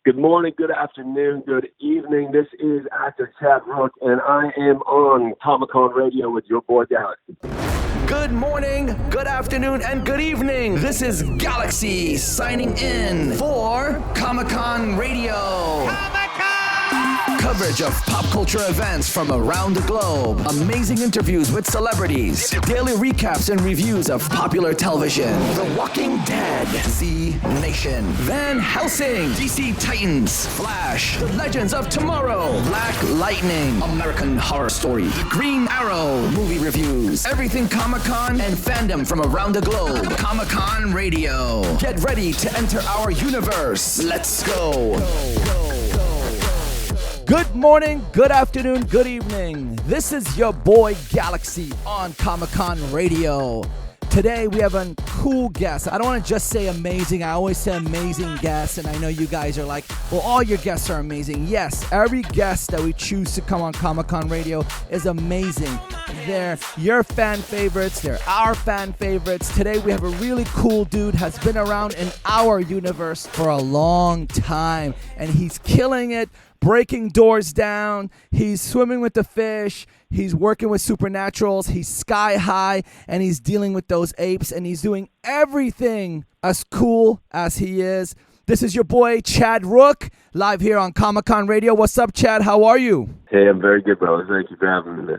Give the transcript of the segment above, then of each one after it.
Good morning, good afternoon, good evening. This is actor Chad Rook, and I am on Comic-Con Radio with your boy Galaxy. Good morning, good afternoon, and good evening. This is Galaxy signing in for Comic-Con Radio. Coverage of pop culture events from around the globe. Amazing interviews with celebrities. Daily recaps and reviews of popular television. The Walking Dead. Z Nation. Van Helsing. DC Titans. Flash. The Legends of Tomorrow. Black Lightning. American Horror Story. The Green Arrow. Movie reviews. Everything Comic-Con and fandom from around the globe. Comic-Con Radio. Get ready to enter our universe. Let's go. Good morning, good afternoon, good evening. This is your boy Galaxy on Comic-Con Radio. Today we have a cool guest. I don't want to just say amazing. I always say amazing guests, and I know you guys are like, well, all your guests are amazing. Yes, every guest that we choose to come on Comic-Con Radio is amazing. They're your fan favorites. They're our fan favorites. Today we have a really cool dude, has been around in our universe for a long time, and he's killing it. Breaking doors down, he's swimming with the fish, he's working with supernaturals, he's sky high, and he's dealing with those apes, and he's doing everything as cool as he is. This is your boy, Chad Rook, live here on Comic-Con Radio. What's up, Chad? How are you? Hey, I'm very good, brother. Thank you for having me.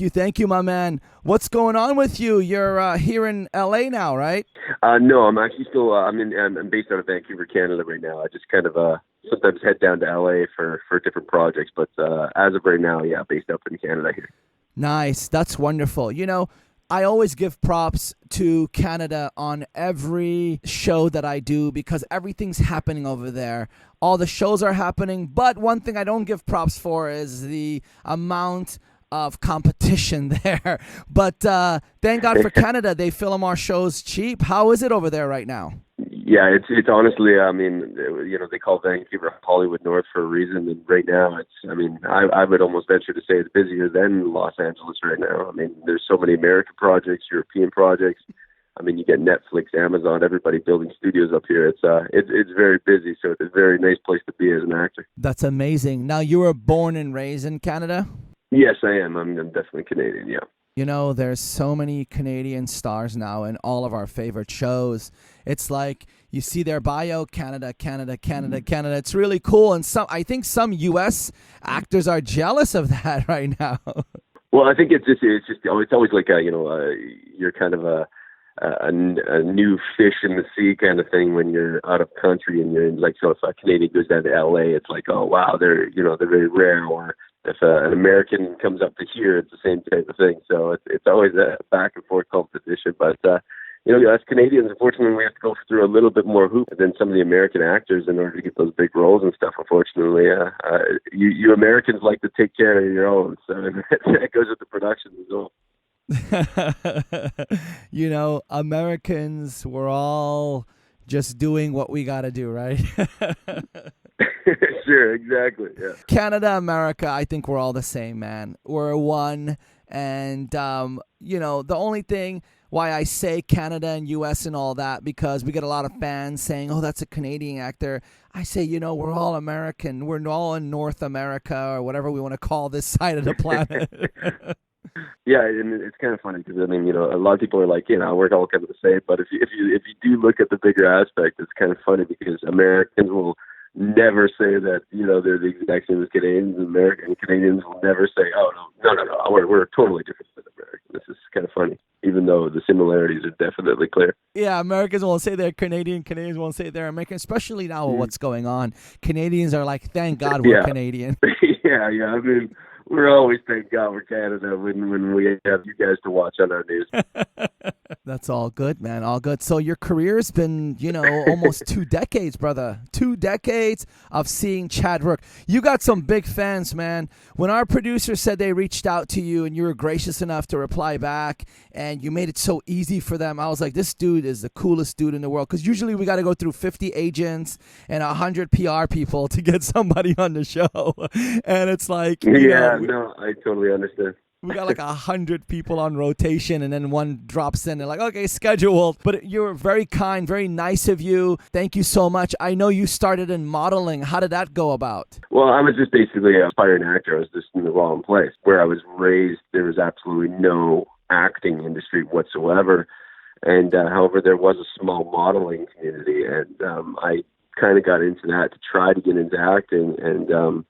Thank you, my man. What's going on with you? You're here in L.A. now, right? No, I'm actually still, I'm based out of Vancouver, Canada right now. I just kind of sometimes head down to L.A. for different projects, but as of right now, yeah, based up in Canada here. Nice. That's wonderful. You know, I always give props to Canada on every show that I do because everything's happening over there. All the shows are happening, but one thing I don't give props for is the amount of competition there. But thank God for Canada, they film our shows cheap. How is it over there right now? Yeah, it's honestly, I mean, you know, they call Vancouver Hollywood North for a reason, and right now I would almost venture to say it's busier than Los Angeles right now. I mean, there's so many American projects, European projects. I mean, you get Netflix, Amazon, everybody building studios up here. It's very busy, so it's a very nice place to be as an actor. That's amazing. Now, you were born and raised in Canada? Yes, I am. I'm definitely Canadian, yeah. You know, there's so many Canadian stars now in all of our favorite shows. It's like you see their bio, Canada, Canada, Canada, Canada. It's really cool. And I think some U.S. actors are jealous of that right now. Well, I think it's always like you're kind of a new fish in the sea kind of thing when you're out of country and you're like, so if a Canadian goes down to L.A., it's like, oh wow, they're very rare. Or if an American comes up to here, it's the same type of thing. So it's always a back and forth competition. But as Canadians, unfortunately, we have to go through a little bit more hoop than some of the American actors in order to get those big roles and stuff. Unfortunately, you Americans like to take care of your own, so that goes with the production as well. You know, Americans, we're all just doing what we got to do, right? Sure, exactly. Yeah. Canada, America, I think we're all the same, man. We're one. And, the only thing why I say Canada and U.S. and all that, because we get a lot of fans saying, oh, that's a Canadian actor. I say, we're all American. We're all in North America or whatever we want to call this side of the planet. Yeah, and it's kind of funny because a lot of people are like, we're all kind of the same. But if you do look at the bigger aspect, it's kind of funny because Americans will never say that they're the exact same as Canadians, and Canadians will never say, oh no, we're totally different than Americans. This is kind of funny, even though the similarities are definitely clear. Yeah, Americans won't say they're Canadian. Canadians won't say they're American, especially now with what's going on. Canadians are like, thank God we're Canadian. Yeah. I mean, we're always thank God we're Canada when we have you guys to watch on our news. That's all good, man. All good. So your career's been, almost 2 decades, brother. 2 decades of seeing Chad Rook. You got some big fans, man. When our producer said they reached out to you and you were gracious enough to reply back and you made it so easy for them, I was like, this dude is the coolest dude in the world. Because usually we got to go through 50 agents and 100 PR people to get somebody on the show. And it's like, no, I totally understand. We got like 100 people on rotation, and then one drops in. They're like, okay, scheduled. But you're very kind, very nice of you. Thank you so much. I know you started in modeling. How did that go about? Well, I was just basically an aspiring actor. I was just in the wrong place. Where I was raised, there was absolutely no acting industry whatsoever. And however, there was a small modeling community, and I kind of got into that to try to get into acting. And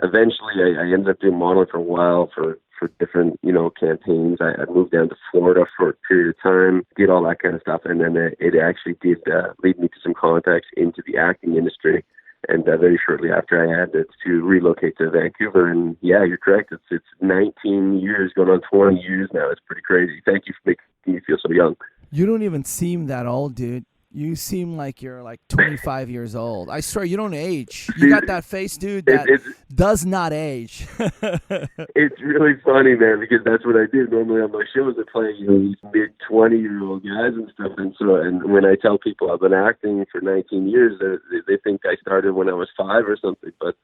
eventually, I ended up doing modeling for a while for different, campaigns. I moved down to Florida for a period of time, did all that kind of stuff, and then it actually did lead me to some contacts into the acting industry. And very shortly after, I had to relocate to Vancouver. And yeah, you're correct. It's 19 years, going on 20 years now. It's pretty crazy. Thank you for making me feel so young. You don't even seem that old, dude. You seem like you're like 25 years old. I swear, you don't age. You got that face, dude, that does not age. It's really funny, man, because that's what I do. Normally on my shows, I play these mid-20-year-old guys and stuff. And when I tell people I've been acting for 19 years, they think I started when I was 5 or something. But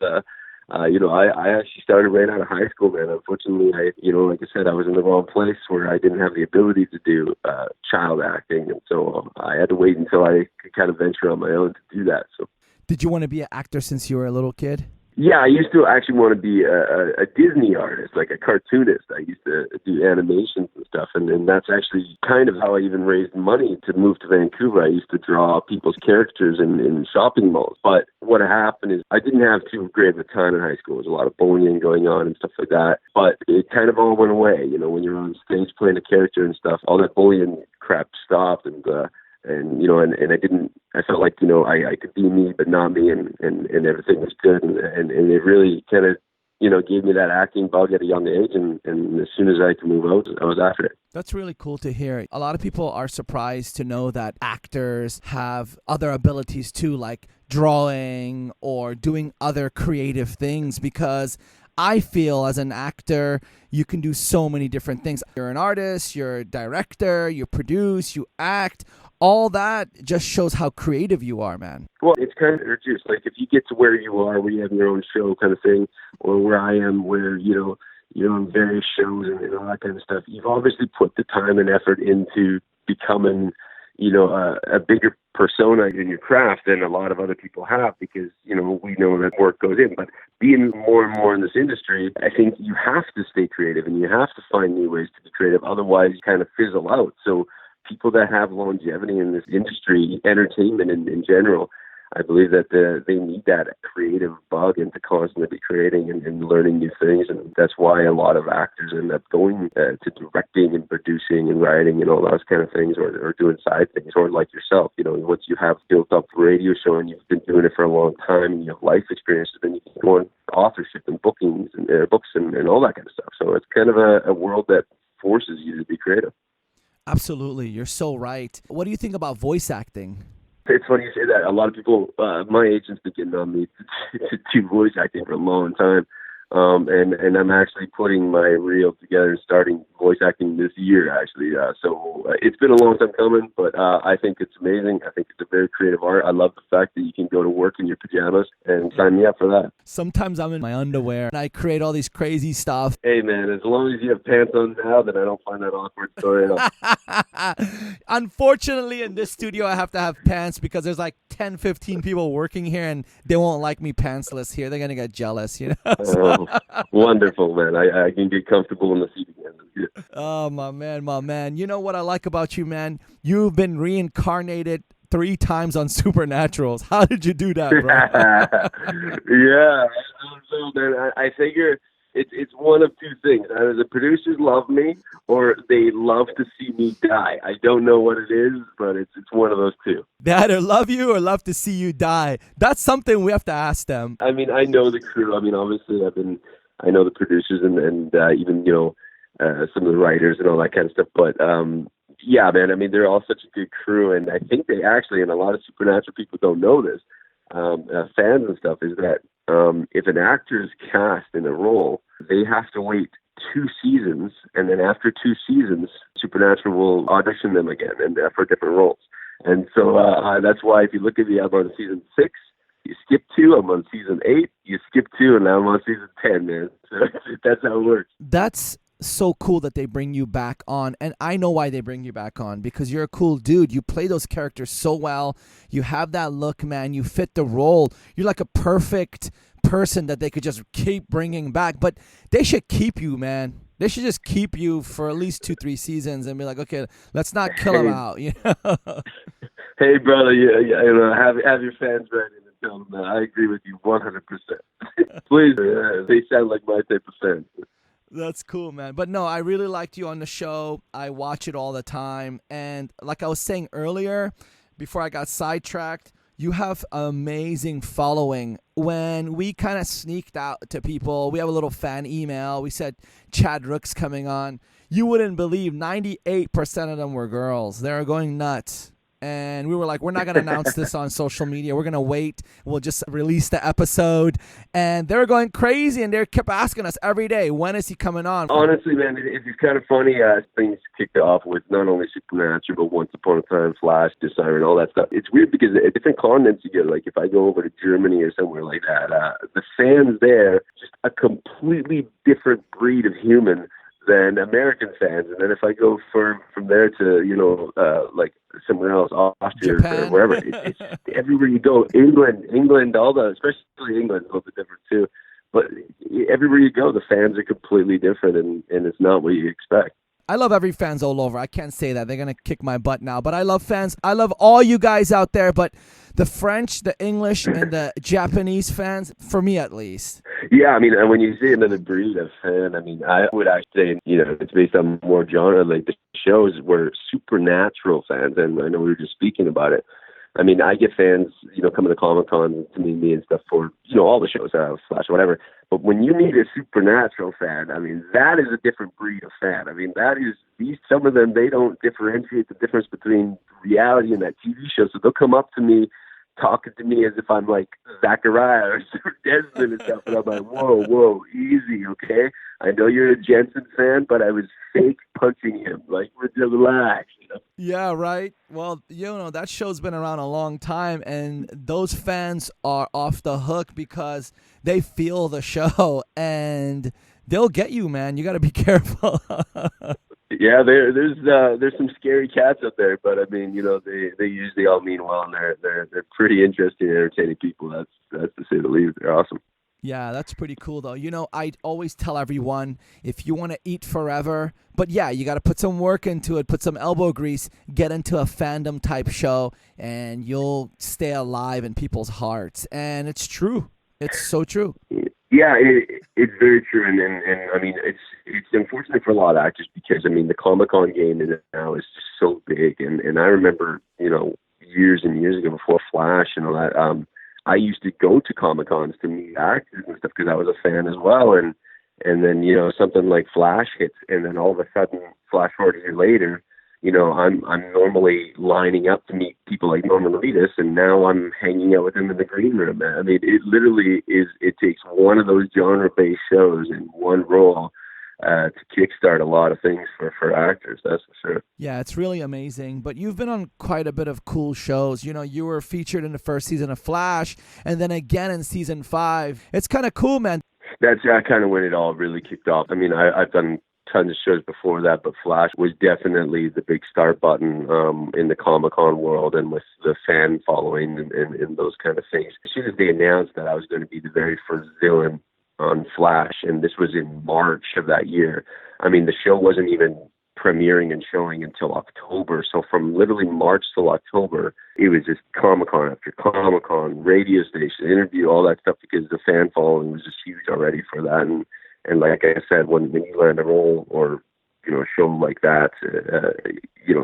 I actually started right out of high school, man. Unfortunately, like I said, I was in the wrong place where I didn't have the ability to do child acting. And so I had to wait until I could kind of venture on my own to do that. So, did you want to be an actor since you were a little kid? Yeah, I used to actually want to be a Disney artist, like a cartoonist. I used to do animations and stuff, and that's actually kind of how I even raised money to move to Vancouver. I used to draw people's characters in shopping malls. But what happened is I didn't have too great of a time in high school. There was a lot of bullying going on and stuff like that. But it kind of all went away. When you're on stage playing a character and stuff, all that bullying crap stopped, and I felt like, I could be me, but not me, and everything was good. And it really kind of, gave me that acting bug at a young age. And as soon as I could move out, I was after it. That's really cool to hear. A lot of people are surprised to know that actors have other abilities too, like drawing or doing other creative things, because I feel as an actor, you can do so many different things. You're an artist, you're a director, you produce, you act. All that just shows how creative you are, man. Well, it's kind of just like if you get to where you are, where you have your own show kind of thing, or where I am, where, you're on various shows and all that kind of stuff, you've obviously put the time and effort into becoming, a bigger persona in your craft than a lot of other people have, because, we know that work goes in. But being more and more in this industry, I think you have to stay creative and you have to find new ways to be creative. Otherwise, you kind of fizzle out. So people that have longevity in this industry, entertainment in general, I believe that they need that creative bug and to constantly be creating and learning new things. And that's why a lot of actors end up going to directing and producing and writing and all those kind of things, or doing side things, or like yourself, once you have built up a radio show and you've been doing it for a long time and you have life experiences, then you can go on authorship and bookings and books and all that kind of stuff. So it's kind of a world that forces you to be creative. Absolutely. You're so right. What do you think about voice acting? It's funny you say that. A lot of people, my agent's been getting on me to do voice acting for a long time. And I'm actually putting my reel together and starting voice acting this year, actually. So it's been a long time coming, but I think it's amazing. I think it's a very creative art. I love the fact that you can go to work in your pajamas, and sign me up for that. Sometimes I'm in my underwear and I create all these crazy stuff. Hey, man, as long as you have pants on now, then I don't find that awkward story at all. Unfortunately, in this studio, I have to have pants because there's like 10, 15 people working here, and they won't like me pantsless here. They're going to get jealous, So. Wonderful, man. I can get comfortable in the seat again. Yeah. Oh, my man. You know what I like about you, man? You've been reincarnated 3 times on Supernaturals. How did you do that, bro? Yeah. So, man, I figure it's one of two things. Either the producers love me or they love to see me die. I don't know what it is, but it's one of those two. They either love you or love to see you die. That's something we have to ask them. I mean, I know the crew. I mean, obviously, I know the producers and even, some of the writers and all that kind of stuff. But, yeah, man, I mean, they're all such a good crew. And I think they actually, and a lot of Supernatural people don't know this, fans and stuff, is that if an actor is cast in a role, they have to wait 2 seasons, and then after 2 seasons, Supernatural will audition them again and for different roles. And so that's why if you look at me, I'm on season 6, you skip 2, I'm on season 8, you skip 2, and now I'm on season 10, man. So that's how it works. That's so cool that they bring you back on. And I know why they bring you back on, because you're a cool dude. You play those characters so well. You have that look, man. You fit the role. You're like a perfect person that they could just keep bringing back. But they should keep you, man. They should just keep you for at least 2-3 seasons and be like, okay, let's not kill him out. You know? Hey, brother, have your fans ready to tell them that. I agree with you 100%. Please, they sound like my type of fans. That's cool, man. But no, I really liked you on the show. I watch it all the time. And like I was saying earlier, before I got sidetracked, you have an amazing following. When we kind of sneaked out to people, we have a little fan email. We said Chad Rook's coming on. You wouldn't believe 98% of them were girls. They were going nuts. And we were like, we're not going to announce this on social media. We're going to wait. We'll just release the episode. And they were going crazy, and they kept asking us every day, when is he coming on? Honestly, man, it's kind of funny. Things kicked off with not only Supernatural, but Once Upon a Time, Flash, Siren, all that stuff. It's weird because at different continents you get, like if I go over to Germany or somewhere like that, the fans there, just a completely different breed of human than American fans. And then if I go from there to, like somewhere else, Austria Japan. or wherever, it's everywhere you go, England, all the, especially England, a little bit different too. But everywhere you go, the fans are completely different, and it's not what you expect. I love every fans all over. I can't say that. They're going to kick my butt now. But I love fans. I love all you guys out there. But the French, the English, and the Japanese fans, for me at least. Yeah, I mean, when you say another breed of fan, I mean, I would actually say, it's based on more genre. Like the shows were Supernatural fans, and I know we were just speaking about it. I mean, I get fans, coming to Comic-Con to meet me and stuff for, all the shows, Flash, whatever. But when you meet a Supernatural fan, I mean, that is a different breed of fan. I mean, some of them, they don't differentiate the difference between reality and that TV show. So they'll come up to me, talking to me as if I'm like Zachariah or Desmond and stuff. And I'm like, whoa, easy, okay? I know you're a Jensen fan, but I was fake punching him. Like, relax, Yeah, right. Well, that show's been around a long time, and those fans are off the hook because they feel the show, and they'll get you, man. You got to be careful. Yeah, there's some scary cats out there, but I mean, they usually all mean well, and they're pretty interesting and entertaining people. That's to say the least. They're awesome. Yeah, that's pretty cool, though. I always tell everyone, if you want to eat forever, but yeah, you got to put some work into it, put some elbow grease, get into a fandom type show, and you'll stay alive in people's hearts. And it's true. It's so true. Yeah, it's very true, and I mean, it's unfortunate for a lot of actors because, I mean, the Comic-Con game now is just so big, and I remember, years and years ago before Flash and all that, I used to go to Comic-Cons to meet actors and stuff because I was a fan as well, and then, something like Flash hits, and then all of a sudden, flash forward a year later, I'm normally lining up to meet people like Norman Reedus, and now I'm hanging out with him in the green room. I mean, it literally is. It takes one of those genre-based shows in one role to kickstart a lot of things for actors. That's for sure. Yeah, it's really amazing. But you've been on quite a bit of cool shows. You were featured in the first season of Flash, and then again in season 5. It's kind of cool, man. That's kind of when it all really kicked off. I mean, I've done tons of shows before that, but Flash was definitely the big start button in the Comic-Con world and with the fan following and those kind of things. As soon as they announced that I was going to be the very first villain on Flash, and this was in March of that year, I mean, the show wasn't even premiering and showing until October. So from literally March till October, it was just Comic-Con after Comic-Con, radio station, interview, all that stuff, because the fan following was just huge already for that. And like I said, when you land a role or, a show like that,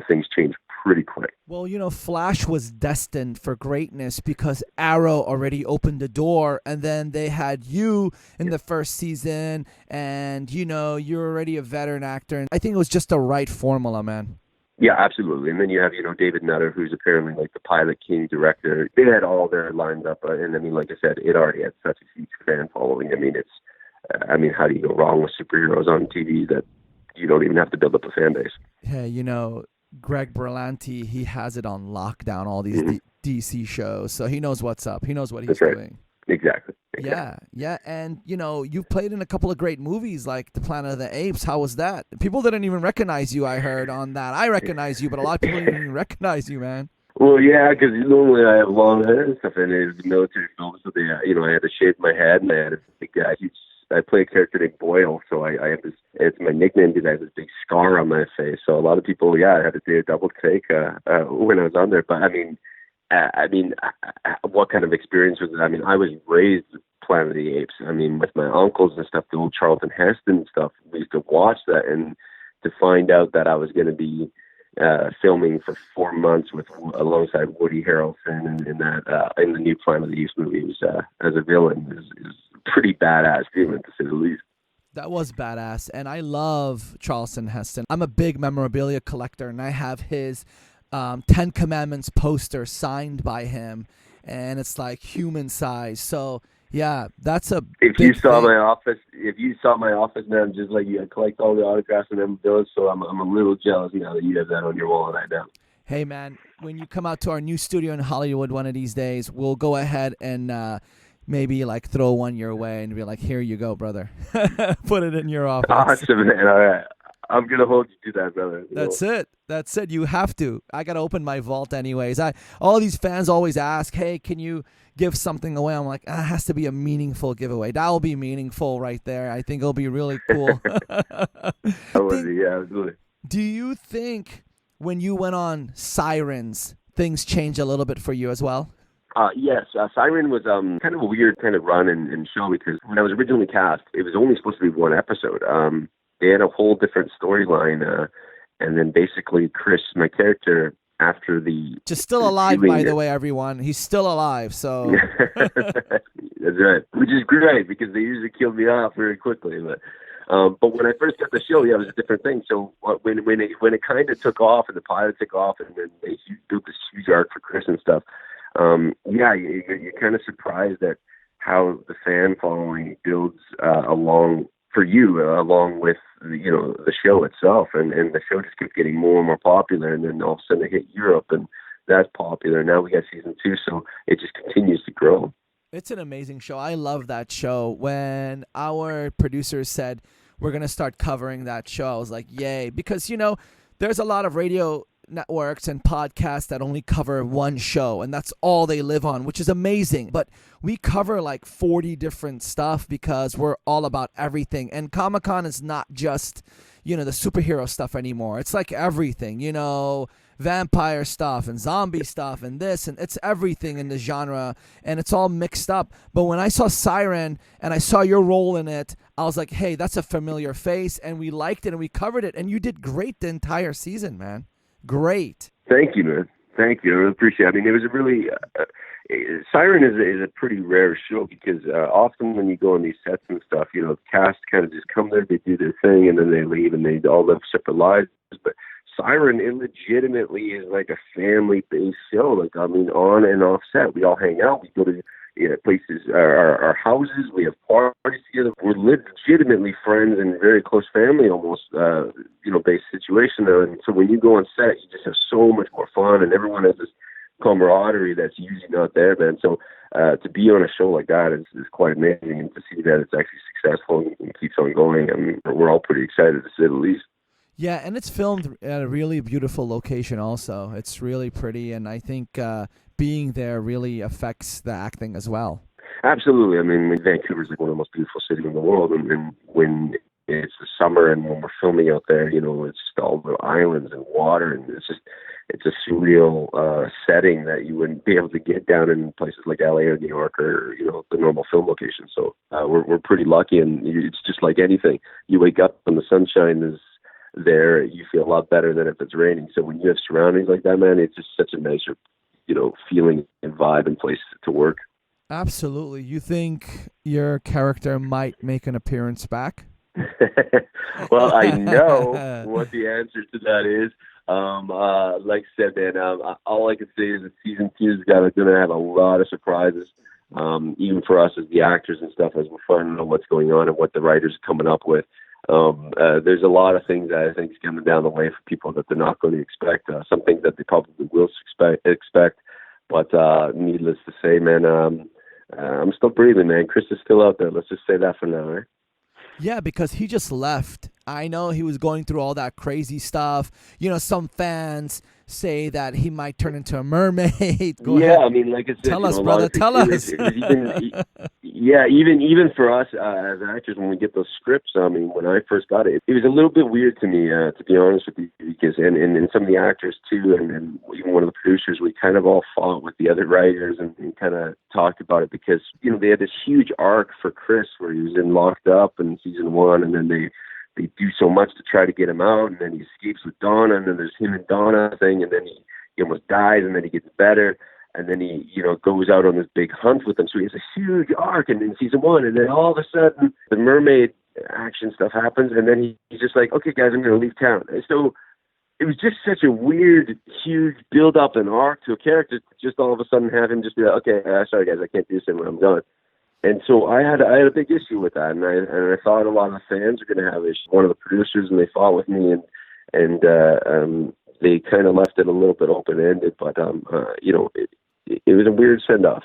things change pretty quick. Well, Flash was destined for greatness because Arrow already opened the door, and then they had you in the first season, and, you're already a veteran actor. And I think it was just the right formula, man. Yeah, absolutely. And then you have, you know, Nutter, who's apparently like the Pilot King director. They had all their lined up. And I mean, like I said, it already had such a huge fan following. I mean, how do you go wrong with superheroes on TV that you don't even have to build up a fan base? Yeah, you know, Greg Berlanti, he has it on lockdown, all these DC shows. So he knows what's up. He knows what he's doing. Exactly. Yeah, and you've played in a couple of great movies like The Planet of the Apes. How was that? People didn't even recognize you. I heard on that. I recognize you, but a lot of people didn't even recognize you, man. Well, yeah, because normally I have long hair and stuff, and it was a military film, so I had to shave my head, and I had a big, huge. I play a character named Boyle, so I have this. It's my nickname because I have this big scar on my face. So a lot of people, I had to do a double take when I was on there. But what kind of experience was it? I mean, I was raised with Planet of the Apes. I mean, with my uncles and stuff, the old Charlton Heston stuff. We used to watch that, and to find out that I was going to be filming for 4 months alongside Woody Harrelson in the new Planet of the Apes movie was as a villain is pretty badass feeling, to say the least. That was badass, and I love Charlton Heston. I'm a big memorabilia collector, and I have his Ten Commandments poster signed by him, and it's like human size. So yeah, that's a. If you saw my office, man, just like you, I collect all the autographs and memorabilia. So I'm a little jealous now that you have that on your wall and I don't. Hey man, when you come out to our new studio in Hollywood one of these days, we'll go ahead and maybe like throw one your way and be like, "Here you go, brother." Put it in your office. Awesome, man. All right. I'm going to hold you to that, brother. That's it. You have to. I got to open my vault anyways. All these fans always ask, hey, can you give something away? I'm like, it has to be a meaningful giveaway. That'll be meaningful right there. I think it'll be really cool. Absolutely. Do you think when you went on Sirens, things changed a little bit for you as well? Yes, Siren was kind of a weird kind of run and show because when I was originally cast, it was only supposed to be one episode. They had a whole different storyline, and then basically Chris, my character, after the just still alive, by the way, everyone. He's still alive, so that's right. Which is great because they usually kill me off very quickly. But when I first got the show, it was a different thing. So when it kind of took off and the pilot took off, and then they built this huge arc for Chris and stuff. You're kind of surprised at how the fan following builds along with the show itself, and the show just kept getting more and more popular, and then all of a sudden it hit Europe, and that's popular. Now we got season 2, so it just continues to grow. It's an amazing show. I love that show. When our producers said we're gonna start covering that show, I was like, yay, because there's a lot of radio networks and podcasts that only cover one show, and that's all they live on, which is amazing. But we cover like 40 different stuff because we're all about everything. And Comic-Con is not just, the superhero stuff anymore. It's like everything, vampire stuff and zombie stuff and this, and it's everything in the genre, and it's all mixed up. But when I saw Siren and I saw your role in it, I was like, hey, that's a familiar face, and we liked it and we covered it, and you did great the entire season, man. Great. Thank you, man. Thank you. I really appreciate it. I mean, it was a really Siren is a pretty rare show because often when you go on these sets and stuff, the cast kind of just come there, they do their thing, and then they leave, and they all live separate lives. But Siren, it legitimately is like a family-based show. Like, I mean, on and off set, we all hang out. We go to places, our houses. We have parties together. We're legitimately friends and very close family, almost, based situation. And so when you go on set, you just have so much more fun, and everyone has this camaraderie that's usually not there, man. So to be on a show like that is quite amazing, and to see that it's actually successful and keeps on going, I mean, we're all pretty excited, to say the least. Yeah, and it's filmed at a really beautiful location also. It's really pretty, and I think being there really affects the acting as well. Absolutely. I mean, Vancouver is like one of the most beautiful cities in the world, and when it's the summer and when we're filming out there, it's just all the islands and water, and it's a surreal setting that you wouldn't be able to get down in places like LA or New York or the normal film locations. So we're pretty lucky, and it's just like anything. You wake up and the sunshine is there, you feel a lot better than if it's raining. So when you have surroundings like that, man, it's just such a nicer, feeling and vibe and place to work. Absolutely. You think your character might make an appearance back? Well, I know what the answer to that is. Like I said, man, all I can say is that season 2 is going to have a lot of surprises, even for us as the actors and stuff, as we're finding out what's going on and what the writers are coming up with. There's a lot of things that I think is coming down the way for people that they're not going to expect. Some things that they probably will expect. But needless to say, man, I'm still breathing, man. Chris is still out there. Let's just say that for now, right? Yeah, because he just left. I know he was going through all that crazy stuff. You know, some fans say that he might turn into a mermaid. Go Yeah, ahead. I mean, like I said, Tell us, a lot brother. of things. Tell us. It was even, yeah, even for us as actors, when we get those scripts. I mean, when I first got it, it was a little bit weird to me, to be honest with you, because and some of the actors too, and even one of the producers, we kind of all fought with the other writers and kind of talked about it because they had this huge arc for Chris where he was in locked up in season 1, and then they do so much to try to get him out, and then he escapes with Donna, and then there's him and Donna thing, and then he almost dies, and then he gets better, and then he goes out on this big hunt with them. So he has a huge arc in season 1, and then all of a sudden the mermaid action stuff happens, and then he's just like, okay guys, I'm going to leave town. And so it was just such a weird, huge build up and arc to a character, just all of a sudden have him just be like, okay, sorry guys, I can't do this anymore, I'm done. And so I had a big issue with that, and I thought a lot of the fans were going to have issues. One of the producers, and they fought with me, and they kind of left it a little bit open ended. But it was a weird send off.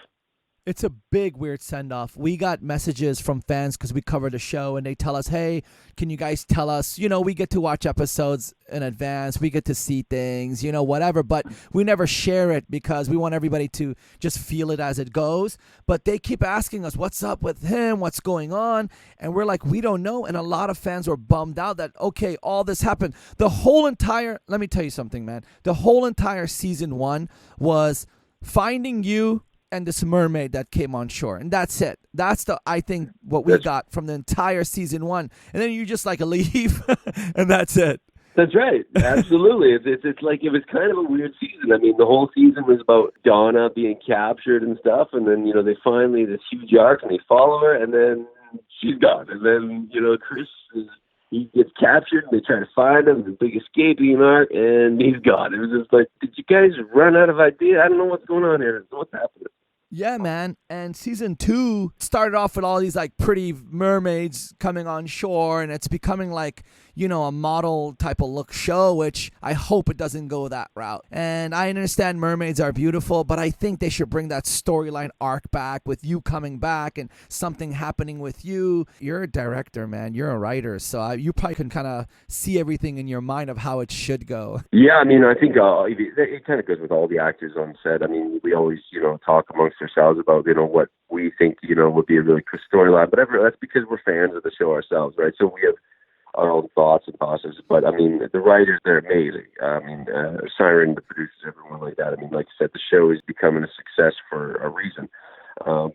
It's a big weird send-off. We got messages from fans because we covered the show, and they tell us, hey, can you guys tell us, we get to watch episodes in advance, we get to see things, whatever, but we never share it because we want everybody to just feel it as it goes. But they keep asking us, what's up with him, what's going on, and we're like, we don't know. And a lot of fans were bummed out that, okay, all this happened. Let me tell you something, man. The whole entire season 1 was finding you and this mermaid that came on shore, and that's it. That's I think what we got from the entire season 1, and then you just leave, and that's it. That's right. Absolutely. It's like it was kind of a weird season. I mean, the whole season was about Donna being captured and stuff, and then they finally this huge arc, and they follow her, and then she's gone, and then Chris he gets captured, and they try to find him, the big escaping arc, and he's gone. It was just like, did you guys run out of idea? I don't know what's going on here. What's happening? Yeah, man. And season 2 started off with all these pretty mermaids coming on shore, and it's becoming a model type of look show, which I hope it doesn't go that route. And I understand mermaids are beautiful, but I think they should bring that storyline arc back with you coming back and something happening with you. You're a director, man. You're a writer, so you probably can kind of see everything in your mind of how it should go. Yeah, I mean, I think it kind of goes with all the actors on set. I mean, we always, talk amongst ourselves about, what we think, would be a really good storyline. But that's because we're fans of the show ourselves, right? So we have our own thoughts and processes. But, I mean, the writers, they're amazing. I mean, Siren, the producers, everyone like that. I mean, like I said, the show is becoming a success for a reason.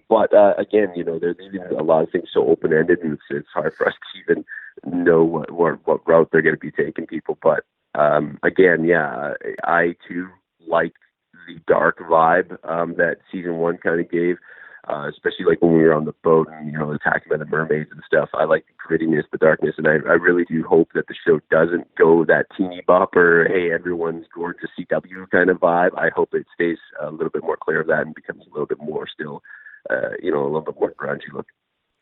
But again, they're leaving a lot of things so open-ended, and it's hard for us to even know what route they're going to be taking people. But again, yeah, I too like the dark vibe that season 1 kind of gave, especially when we were on the boat and attacking by the mermaids and stuff. I like the grittiness, the darkness, and I really do hope that the show doesn't go that teeny bopper, hey, everyone's gorgeous CW kind of vibe. I hope it stays a little bit more clear of that and becomes a little bit more still, a little bit more grungy look.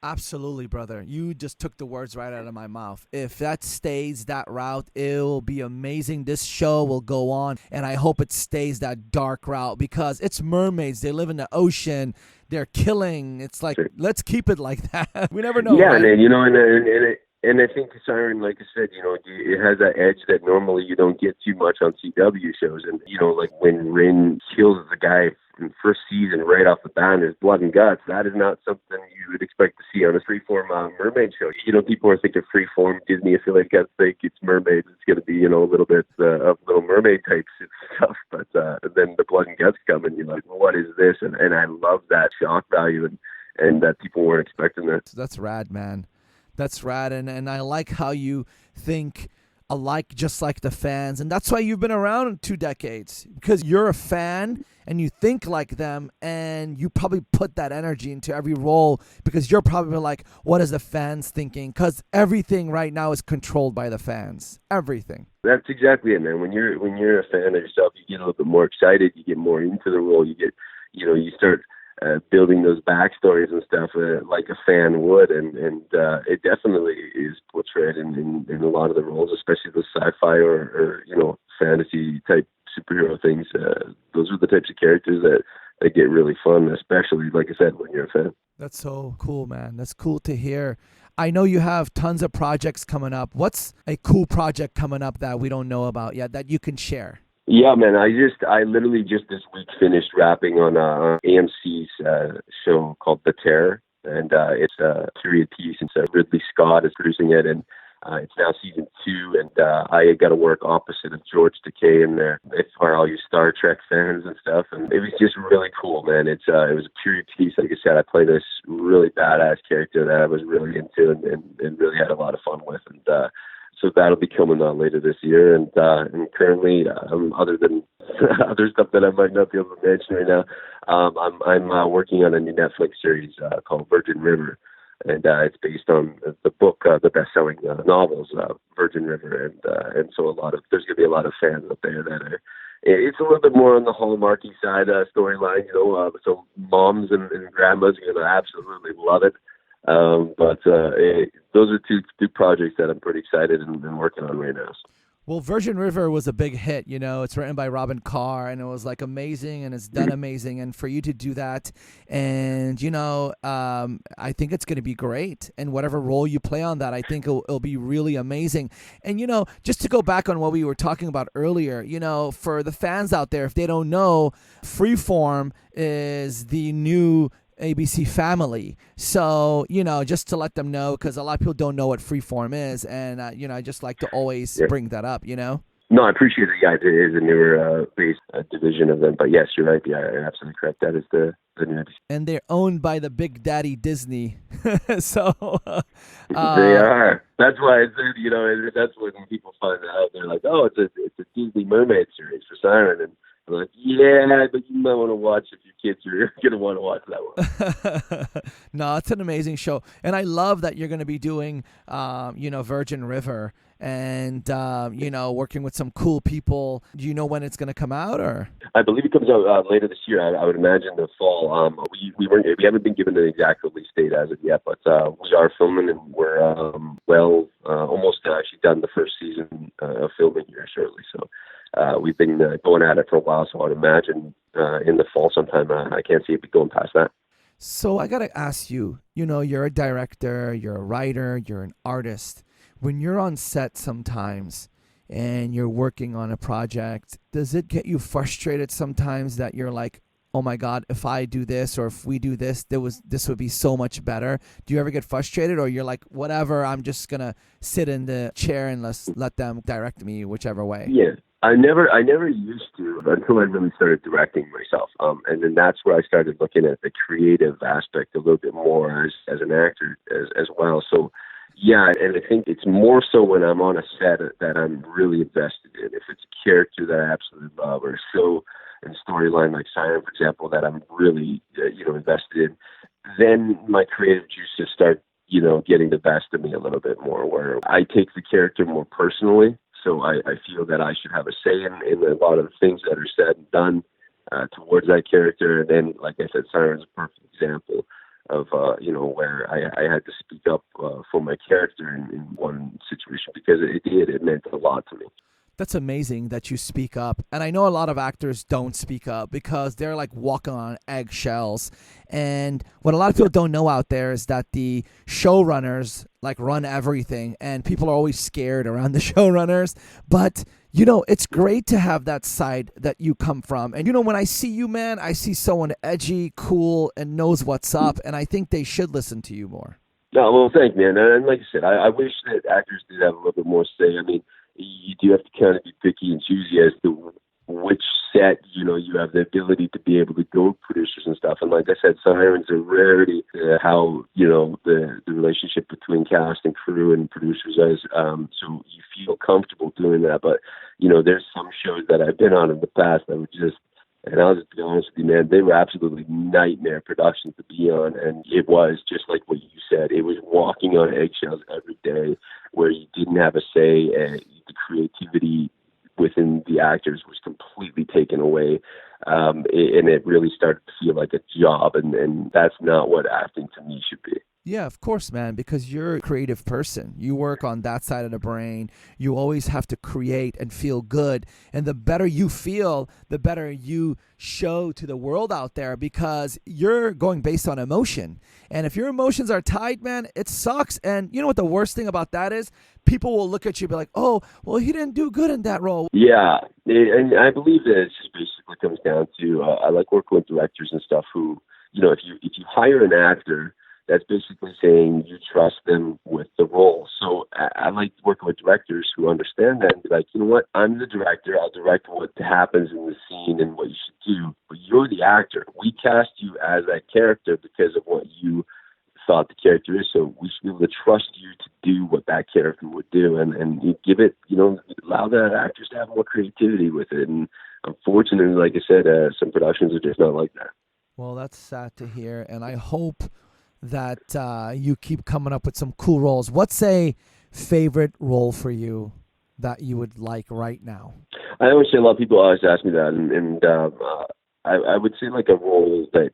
Absolutely, brother. You just took the words right out of my mouth. If that stays that route, it'll be amazing. This show will go on, and I hope it stays that dark route because it's mermaids. They live in the ocean. They're killing. It's like, let's keep it like that. We never know. Yeah, right? and I think Siren, like I said, it has that edge that normally you don't get too much on CW shows. And, when Rin kills the guy in first season right off the bat and there's blood and guts, that is not something you would expect to see on a freeform mermaid show. People are thinking freeform Disney. I feel like it's mermaids. It's going to be, a little bit of Little Mermaid type stuff. But then the blood and guts come and you're like, what is this? And I love that shock value and that people weren't expecting that. That's rad, man. That's rad, and I like how you think alike, just like the fans, and that's why you've been around 2 decades, because you're a fan and you think like them, and you probably put that energy into every role because you're probably like, what is the fans thinking? Because everything right now is controlled by the fans. Everything. That's exactly it, man. When you're a fan of yourself, you get a little bit more excited, you get more into the role, you get, you start building those backstories and stuff like a fan would, and it definitely is portrayed in a lot of the roles, especially the sci-fi or fantasy type superhero things. Those are the types of characters they get really fun, especially, like I said, when you're a fan. That's so cool, man. That's cool to hear. I know you have tons of projects coming up. What's a cool project coming up that we don't know about yet that you can share? Yeah, man. I literally just this week finished wrapping on AMC's show called The Terror, and it's a period piece. And so Ridley Scott is producing it, and it's now season 2, and I got to work opposite of George Takei in there. It's for all you Star Trek fans and stuff, and it was just really cool, man. It was a period piece. Like I said, I played this really badass character that I was really into and really had a lot of fun with, and so that'll be coming on later this year. And currently, other than other stuff that I might not be able to mention right now, I'm working on a new Netflix series called Virgin River. And it's based on the book, the best-selling novels, Virgin River, and so there's going to be a lot of fans out there that are. It's a little bit more on the Hallmarky side storyline, so moms and grandmas are going to absolutely love it. But those are two projects that I'm pretty excited and working on right now. Well, Virgin River was a big hit. It's written by Robin Carr, and it was like amazing, and it's done amazing. And for you to do that, and I think it's going to be great. And whatever role you play on that, I think it'll be really amazing. And just to go back on what we were talking about earlier, for the fans out there, if they don't know, Freeform is the new ABC Family. So, just to let them know, because a lot of people don't know what Freeform is, and, I just like to always bring that up, No, I appreciate it. Yeah, it is a newer based division of them. But yes, you're right. Yeah, you're absolutely correct. That is the new ABC. And they're owned by the Big Daddy Disney. So they are. That's why I said, that's when people find out. They're like, oh, it's a Disney mermaid series for Siren. And I'm like, yeah, but you might want to watch if your kids are going to want to watch that one. No, it's an amazing show. And I love that you're going to be doing, Virgin River and, working with some cool people. Do you know when it's going to come out, or? I believe it comes out later this year. I would imagine the fall. We haven't been given an exact release date as of yet, but we are filming, and we're almost actually done the first season of filming here shortly. So we've been going at it for a while, so I would imagine in the fall sometime. I can't see it going past that. So I got to ask you, you're a director, you're a writer, you're an artist. When you're on set sometimes and you're working on a project, does it get you frustrated sometimes that you're like, oh my God, if I do this or if we do this, this would be so much better? Do you ever get frustrated, or you're like, whatever, I'm just going to sit in the chair and let them direct me whichever way? Yeah. I never used to until I really started directing myself. And then that's where I started looking at the creative aspect a little bit more as an actor as well. So, yeah, and I think it's more so when I'm on a set that I'm really invested in. If it's a character that I absolutely love, or a show and storyline like Siren, for example, that I'm really, invested in, then my creative juices start, getting the best of me a little bit more, where I take the character more personally. So I feel that I should have a say in a lot of the things that are said and done towards that character. And then, like I said, Siren's a perfect example of, where I had to speak up for my character in one situation, because it meant a lot to me. That's amazing that you speak up. And I know a lot of actors don't speak up because they're like walking on eggshells. And what a lot of people don't know out there is that the showrunners like run everything, and people are always scared around the showrunners. But, it's great to have that side that you come from. And, when I see you, man, I see someone edgy, cool, and knows what's up. And I think they should listen to you more. No, well, thank you, man. And like I said, I wish that actors did have a little bit more say. I mean, you do have to kind of be picky and choosy as to which set, you have the ability to be able to go with producers and stuff. And like I said, Siren's a rarity, how, the relationship between cast and crew and producers is. So you feel comfortable doing that. But, there's some shows that I've been on in the past that were just, and I'll just be honest with you, man, they were absolutely nightmare productions to be on. And it was just like what you said. It was walking on eggshells every day, where you didn't have a say, and the creativity within the actors was completely taken away. And it really started to feel like a job. And that's not what acting to me should be. Yeah, of course, man, because you're a creative person. You work on that side of the brain. You always have to create and feel good. And the better you feel, the better you show to the world out there because you're going based on emotion. And if your emotions are tight, man, it sucks. And you know what the worst thing about that is? People will look at you and be like, oh, well, he didn't do good in that role. Yeah, and I believe that it just basically comes down to I like working with directors and stuff who, if you hire an actor, that's basically saying you trust them with the role. So I like working with directors who understand that and be like, you know what, I'm the director. I'll direct what happens in the scene and what you should do. But you're the actor. We cast you as that character because of what you thought the character is. So we should be able to trust you to do what that character would do. And you give it, allow the actors to have more creativity with it. And unfortunately, like I said, some productions are just not like that. Well, that's sad to hear. And I hope that you keep coming up with some cool roles. What's a favorite role for you that you would like right now? I always say a lot of people always ask me that, and I would say like a role that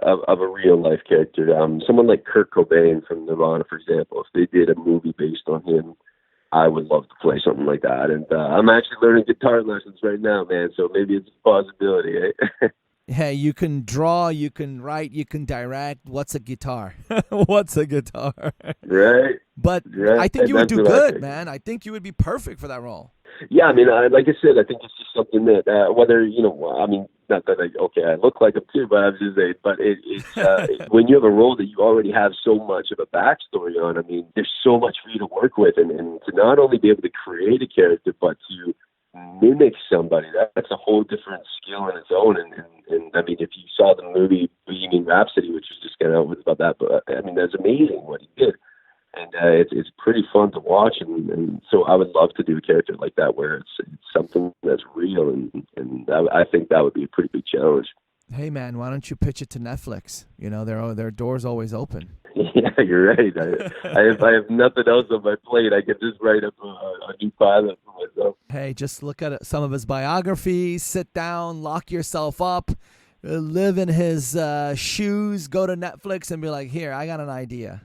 of a real life character. Someone like Kurt Cobain from Nirvana, for example. If they did a movie based on him, I would love to play something like that. And I'm actually learning guitar lessons right now, man. So maybe it's a possibility. Eh? Hey, you can draw, you can write, you can direct. What's a guitar? What's a guitar? Right. But right. I think you would do good, man. I think you would be perfect for that role. Yeah, I mean, like I said, I think it's just something that whether, not that I look like him too, but I was just saying, but it's when you have a role that you already have so much of a backstory on, I mean, there's so much for you to work with, and to not only be able to create a character, but to mimic somebody, that's a whole different skill in its own. And I mean, if you saw the movie Bohemian Rhapsody, which was just kind of about that, but I mean, that's amazing what he did. And it's pretty fun to watch, and so I would love to do a character like that where it's something that's real, and I think that would be a pretty big challenge. Hey man, why don't you pitch it to Netflix? Their door's always open. Yeah, you're right. I have nothing else on my plate. I could just write up a new pilot for myself. Hey, just look at some of his biographies, sit down, lock yourself up, live in his shoes, go to Netflix and be like, here, I got an idea.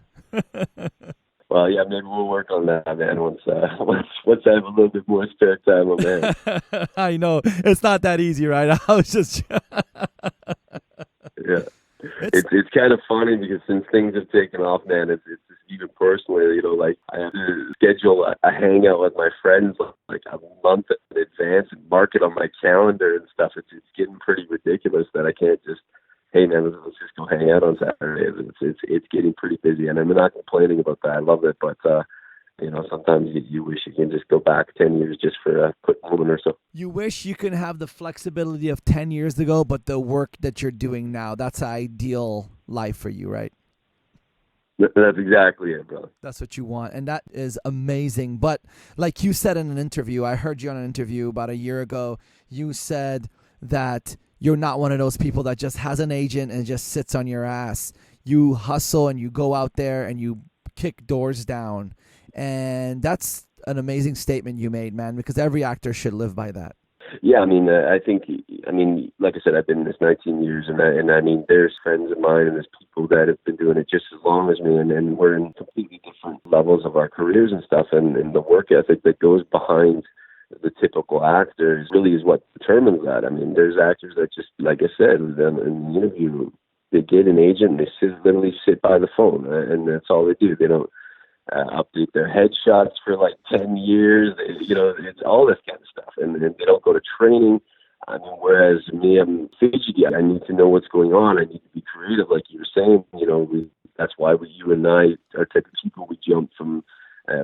Well, yeah, maybe we'll work on that, man. Once I have a little bit more spare time on that. I know it's not that easy, right? I was just. Yeah, it's kind of funny because since things have taken off, man, it's just even personally, like I have to schedule a hangout with my friends like a month in advance and mark it on my calendar and stuff. It's getting pretty ridiculous that I can't just. Hey man, let's just go hang out on Saturdays. It's getting pretty busy, and I'm not complaining about that. I love it, but sometimes you wish you can just go back 10 years just for a quick moment or so. You wish you could have the flexibility of 10 years ago, but the work that you're doing now, that's an ideal life for you, right? That's exactly it, brother. That's what you want, and that is amazing. But like you said in an interview, I heard you on an interview about a year ago, you said that you're not one of those people that just has an agent and just sits on your ass. You hustle and you go out there and you kick doors down. And that's an amazing statement you made, man, because every actor should live by that. Yeah, I mean, like I said, I've been in this 19 years, and I mean, there's friends of mine and there's people that have been doing it just as long as me, and we're in completely different levels of our careers and stuff, and the work ethic that goes behind the typical actors really is what determines that. I mean, there's actors that just, like I said, in the interview room, they get an agent and they literally sit by the phone, and that's all they do. They don't update their headshots for like 10 years. It's all this kind of stuff, and they don't go to training. I mean, whereas me, I'm fidgety. I need to know what's going on. I need to be creative, like you were saying. That's why you and I are type of people. We jump from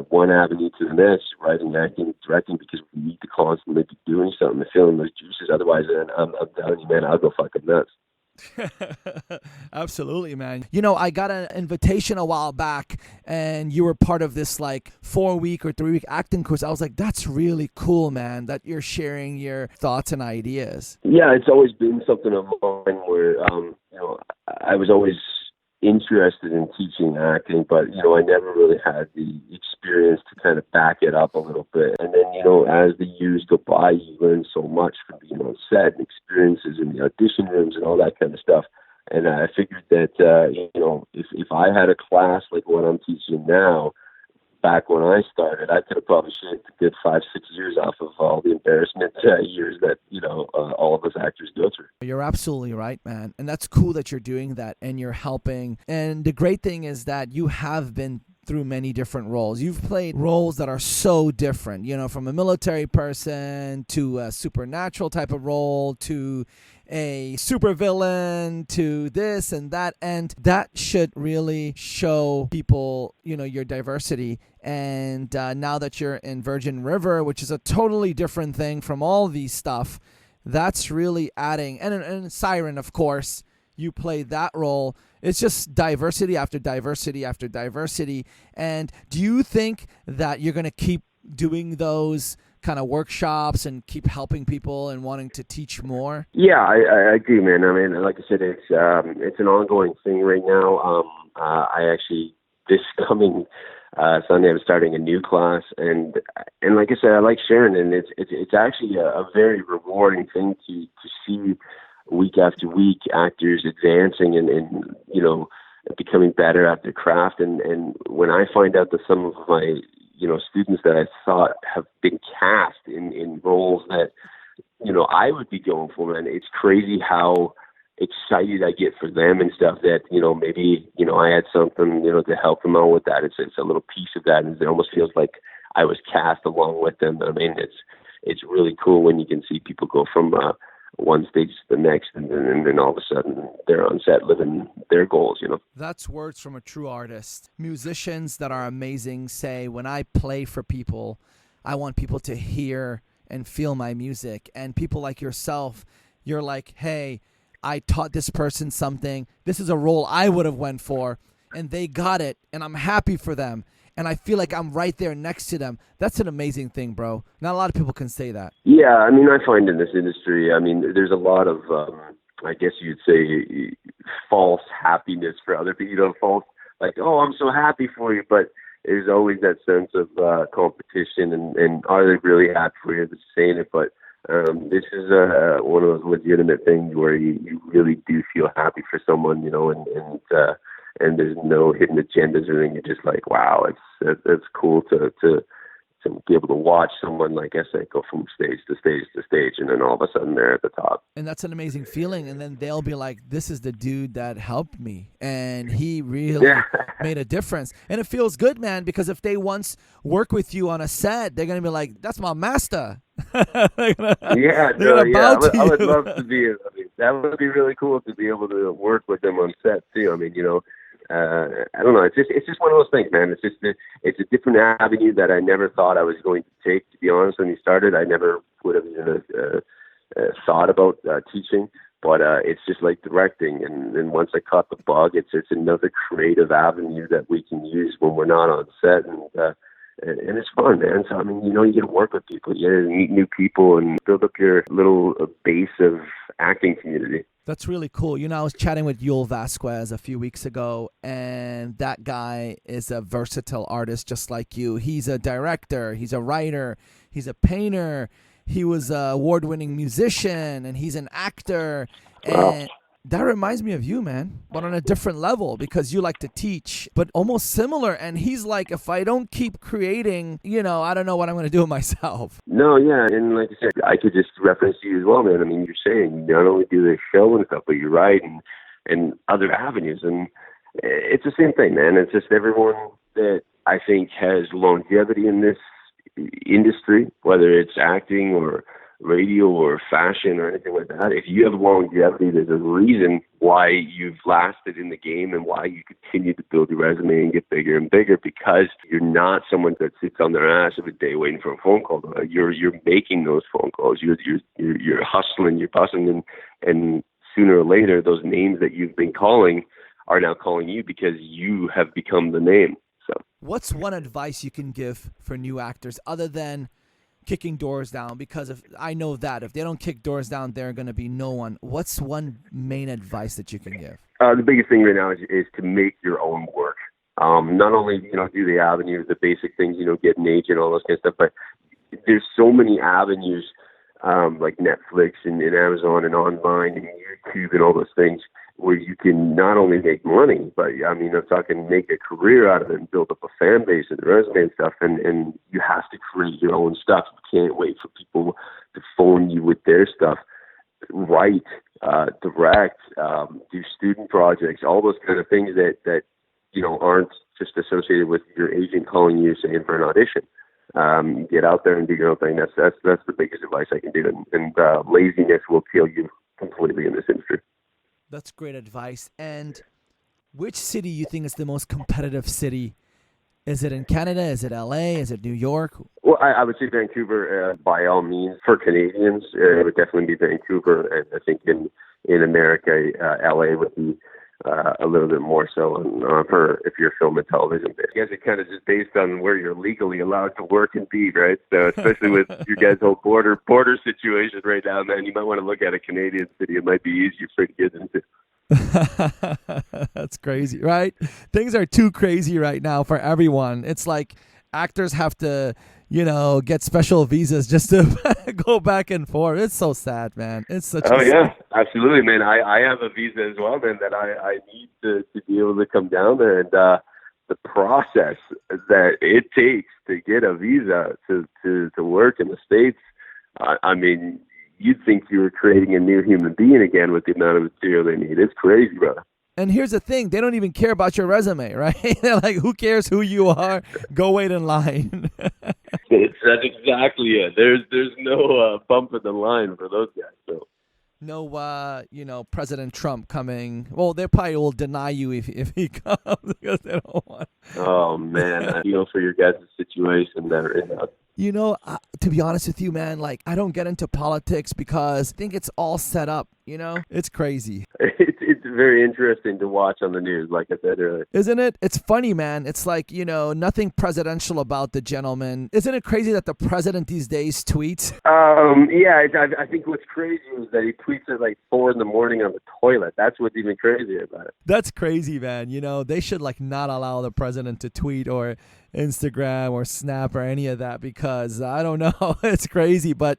one avenue to the next, writing, acting, directing, because we need to constantly be doing something, feeling those juices. Otherwise, I'm telling you, man, I'll go fucking nuts. Absolutely, man. I got an invitation a while back, and you were part of this like 4-week or 3-week acting course. I was like, that's really cool, man, that you're sharing your thoughts and ideas. Yeah, it's always been something of mine where, I was always interested in teaching acting, but I never really had the experience to kind of back it up a little bit. And then as the years go by, you learn so much from being on set and experiences in the audition rooms and all that kind of stuff. And I figured that, if I had a class like what I'm teaching now, back when I started, I could have probably shaved a good 5-6 years off of all the embarrassment years that, all of us actors go through. You're absolutely right, man. And that's cool that you're doing that and you're helping. And the great thing is that you have been through many different roles. You've played roles that are so different, from a military person to a supernatural type of role to a supervillain to this and that. And that should really show people, your diversity. And now that you're in Virgin River, which is a totally different thing from all these stuff, that's really adding. And Siren, of course, you play that role. It's just diversity after diversity after diversity. And do you think that you're going to keep doing those kind of workshops and keep helping people and wanting to teach more? Yeah, I agree, man. I mean, like I said, it's an ongoing thing right now. I actually, this coming Sunday, I'm starting a new class, and like I said, I like sharing, and it's actually a very rewarding thing to see week after week actors advancing and becoming better at their craft. And when I find out that some of my students that I thought have been cast in roles that I would be going for, man, it's crazy how excited I get for them and stuff that, maybe, I had something, to help them out with that. It's a little piece of that, and it almost feels like I was cast along with them. I mean, it's really cool when you can see people go from one stage to the next, and then all of a sudden they're on set living their goals, That's words from a true artist. Musicians that are amazing say, when I play for people, I want people to hear and feel my music. And people like yourself, you're like, hey, I taught this person something. This is a role I would have went for, and they got it, and I'm happy for them. And I feel like I'm right there next to them. That's an amazing thing, bro. Not a lot of people can say that. Yeah, I mean, I find in this industry, there's a lot of, I guess you'd say, false happiness for other people. False, like, oh, I'm so happy for you. But there's always that sense of competition, and are they really happy for you? They're saying it, but this is one of those legitimate things where you really do feel happy for someone, and there's no hidden agendas or anything. You're just like, wow, it's cool to be able to watch someone, like I said, go from stage to stage to stage, and then all of a sudden they're at the top. And that's an amazing feeling. And then they'll be like, this is the dude that helped me, and he really made a difference. And it feels good, man, because if they once work with you on a set, they're going to be like, that's my master. I would love to be. That would be really cool to be able to work with them on set too. I don't know. It's just one of those things, man. It's a different avenue that I never thought I was going to take. To be honest, when we started, I never would have even thought about teaching. But it's just like directing, and once I caught the bug, it's another creative avenue that we can use when we're not on set, and it's fun, man. So you get to work with people, you get to meet new people, and build up your little base of acting community. That's really cool. I was chatting with Yul Vasquez a few weeks ago, and that guy is a versatile artist just like you. He's a director, he's a writer, he's a painter, he was an award-winning musician, and he's an actor. And that reminds me of you, man, but on a different level, because you like to teach, but almost similar. And he's like, if I don't keep creating, I don't know what I'm going to do with myself. No, yeah, and like I said, I could just reference you as well, man. You're saying you not only do the show and stuff, but you write and other avenues, and it's the same thing, man. It's just everyone that I think has longevity in this industry, whether it's acting or radio or fashion or anything like that. If you have longevity, there's a reason why you've lasted in the game and why you continue to build your resume and get bigger and bigger, because you're not someone that sits on their ass every day waiting for a phone call. You're making those phone calls. You're hustling, you're bustling, and sooner or later, those names that you've been calling are now calling you because you have become the name. So, what's one advice you can give for new actors other than kicking doors down? Because I know that if they don't kick doors down, there are going to be no one. What's one main advice that you can give? The biggest thing right now is to make your own work. Not only do the avenues, the basic things, get an agent, all those kind of stuff, but there's so many avenues like Netflix and Amazon and online and YouTube and all those things where you can not only make money, but I mean, I'm talking make a career out of it and build up a fan base and resume and stuff. And you have to create your own stuff. You can't wait for people to phone you with their stuff. Write, direct, do student projects, all those kind of things that aren't just associated with your agent calling you saying for an audition. Get out there and do your own thing. That's the biggest advice I can do. And laziness will kill you completely in this industry. That's great advice. And which city you think is the most competitive city? Is it in Canada? Is it LA? Is it New York? Well, I would say Vancouver, by all means. For Canadians, it would definitely be Vancouver. And I think in America, LA would be a little bit more so for if you're film and television. I guess it kind of just based on where you're legally allowed to work and be, right? So especially with your guys' whole border situation right now, man, you might want to look at a Canadian city. It might be easier for you to get into. That's crazy, right? Things are too crazy right now for everyone. It's like actors have to, get special visas just to go back and forth. It's so sad, man. It's such. Oh yeah, absolutely, man. I have a visa as well, man. That I need to be able to come down there, and the process that it takes to get a visa to work in the States. I mean, you'd think you were creating a new human being again with the amount of material they need. It's crazy, brother. And here's the thing. They don't even care about your resume, right? They're like, who cares who you are? Go wait in line. That's exactly it. There's no bump in the line for those guys. So. No, President Trump coming. Well, they probably will deny you if he comes because they don't want. Oh, man. I feel for your guys' situation there. To be honest with you, man, like I don't get into politics because I think it's all set up. It's crazy. It's very interesting to watch on the news, like I said earlier. Isn't it? It's funny, man. It's like, nothing presidential about the gentleman. Isn't it crazy that the president these days tweets? Yeah, I think what's crazy is that he tweets at like 4 a.m. on the toilet. That's what's even crazier about it. That's crazy, man. They should not allow the president to tweet or Instagram or Snap or any of that because I don't know. It's crazy, but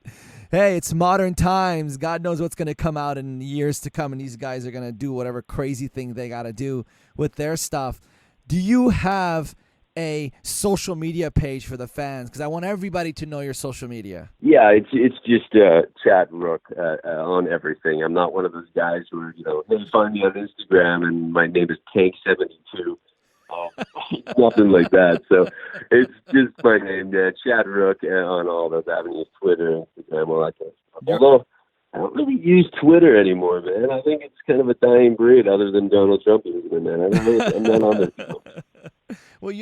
hey, it's modern times. God knows what's going to come out in years to come, and these guys are going to do whatever crazy thing they got to do with their stuff. Do you have a social media page for the fans? Because I want everybody to know your social media. Yeah, it's just Chad Rook on everything. I'm not one of those guys who hey, find me on Instagram and my name is Tank72. Nothing like that. So it's just my name, Chad Rook, on all those avenues, Twitter, Instagram, all that kind of stuff. Although I don't really use Twitter anymore, man. I think it's kind of a dying breed other than Donald Trump using it, man. I'm not on there. Well,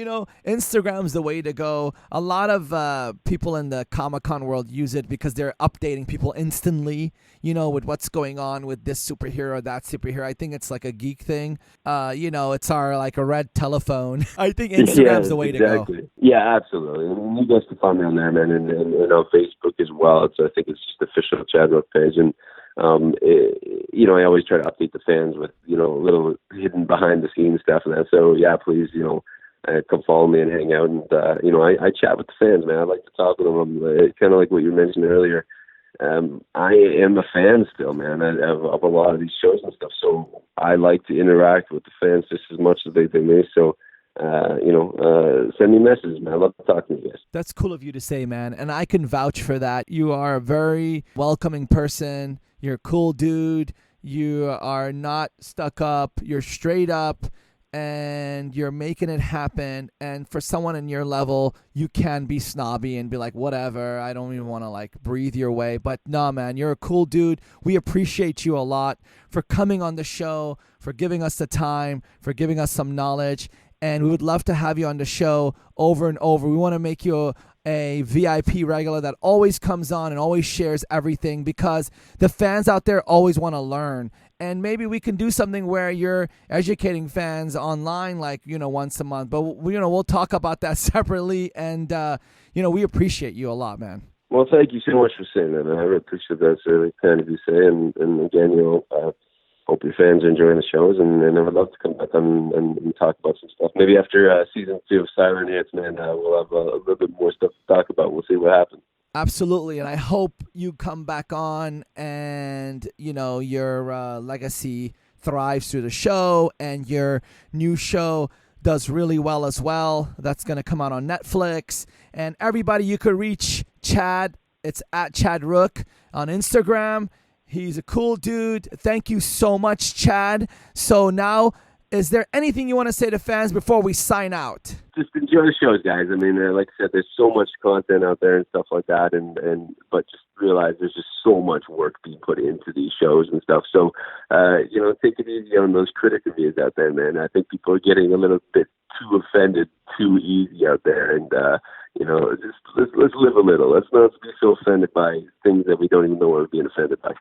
Instagram's the way to go. A lot of people in the Comic-Con world use it because they're updating people instantly, with what's going on with this superhero, that superhero. I think it's like a geek thing. It's our like a red telephone. I think Instagram's the way to go. Yeah, absolutely. And you guys can find me on there, man, and on Facebook as well. So I think it's just official Chad Rook page. And, I always try to update the fans with, little hidden behind the scenes stuff and that. So yeah, please, come follow me and hang out. And, I chat with the fans, man. I like to talk with them. Kind of like what you mentioned earlier. I am a fan still, man, of a lot of these shows and stuff. So I like to interact with the fans just as much as they do me. So, send me messages, man. I love talking to you guys. That's cool of you to say, man. And I can vouch for that. You are a very welcoming person. You're a cool dude. You are not stuck up. You're straight up. And you're making it happen. And for someone in your level, you can be snobby and be like, whatever, I don't even want to breathe your way. But no, man, you're a cool dude. We appreciate you a lot for coming on the show, for giving us the time, for giving us some knowledge. And we would love to have you on the show over and over. We want to make you a VIP regular that always comes on and always shares everything because the fans out there always want to learn. And maybe we can do something where you're educating fans online, once a month. But we'll talk about that separately. And we appreciate you a lot, man. Well, thank you so much for saying that, man. I really appreciate that. It's really kind of you say. And again, hope your fans are enjoying the shows. And I would love to come back on and talk about some stuff. Maybe after season 2 of Siren hits, man, we'll have a little bit more stuff to talk about. We'll see what happens. Absolutely, and I hope you come back on and, your legacy thrives through the show and your new show does really well as well. That's going to come out on Netflix. And everybody, you could reach Chad. It's at Chad Rook on Instagram. He's a cool dude. Thank you so much, Chad. So now, is there anything you want to say to fans before we sign out? Just enjoy the shows, guys. I mean, like I said, there's so much content out there and stuff like that, but just realize there's just so much work being put into these shows and stuff. So, take it easy on those critic reviews out there, man. I think people are getting a little bit too offended too easy out there, and just let's live a little. Let's not be so offended by things that we don't even know we're being offended by.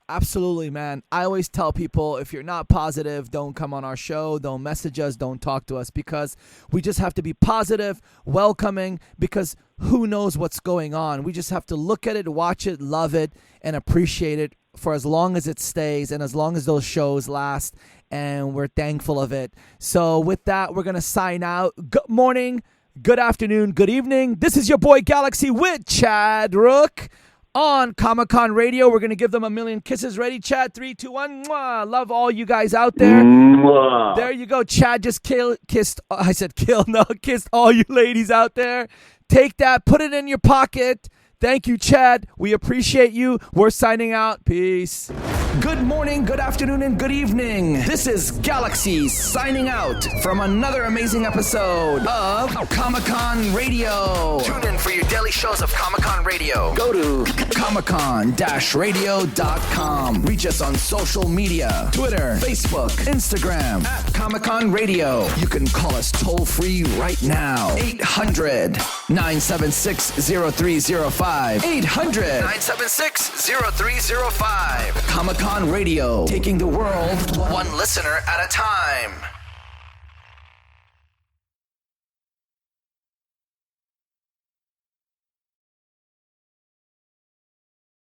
Absolutely, man. I always tell people, if you're not positive, don't come on our show, don't message us, don't talk to us, because we just have to be positive, welcoming, because who knows what's going on. We just have to look at it, watch it, love it, and appreciate it for as long as it stays and as long as those shows last, and we're thankful of it. So with that, we're going to sign out. Good morning, good afternoon, good evening. This is your boy Galaxy with Chad Rook. On Comic-Con Radio, we're going to give them a million kisses. Ready, Chad? 3, 2, 1. Mwah. Love all you guys out there. Mwah. There you go. Chad just kissed all you ladies out there. Take that. Put it in your pocket. Thank you, Chad. We appreciate you. We're signing out. Peace. Good morning, good afternoon, and good evening. This is Galaxy signing out from another amazing episode of Comic-Con Radio. Tune in for your daily shows of Comic-Con Radio. Go to comiccon-radio.com. Reach us on social media, Twitter, Facebook, Instagram, at Comic-Con Radio. You can call us toll-free right now. 800-976-0305. 800-976-0305. Comic-Con Radio, taking the world one listener at a time.